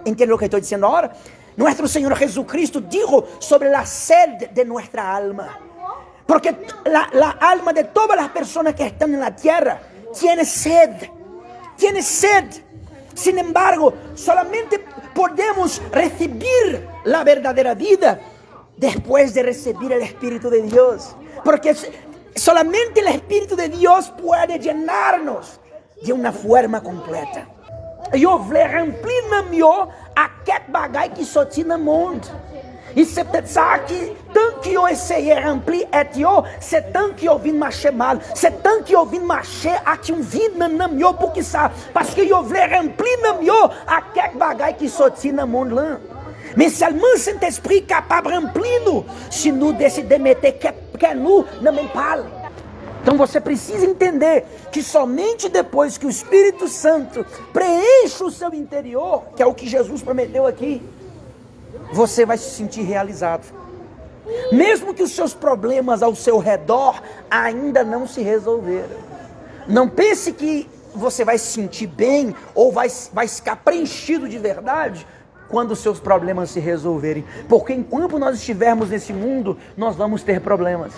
¿Entienden lo que estoy diciendo ahora? Nuestro Señor Jesucristo dijo sobre la sed de nuestra alma. Porque la alma de todas las personas que están en la tierra tiene sed. Tiene sed. Sin embargo, solamente podemos recibir la verdadera vida después de recibir el Espíritu de Dios. Porque solamente el Espíritu de Dios puede llenarnos de una forma completa. Eu vou remplir na meu aquest bagay que só tinha no mundo. E você pensa que tanto que eu essayei remplir eu, se tanto que eu vim mexer mal, se tanto que eu vim mexer aqui vida na meu, porque sabe, porque eu vou remplir na meu aquest bagay que só tinha no mundo lá. Mas seulement o Saint-Esprit capaz de remplir-nos, se nous décider meter que nous na mentale. Então você precisa entender que somente depois que o Espírito Santo preenche o seu interior, que é o que Jesus prometeu aqui, você vai se sentir realizado. Mesmo que os seus problemas ao seu redor ainda não se resolveram. Não pense que você vai se sentir bem ou vai ficar preenchido de verdade quando os seus problemas se resolverem. Porque enquanto nós estivermos nesse mundo, nós vamos ter problemas.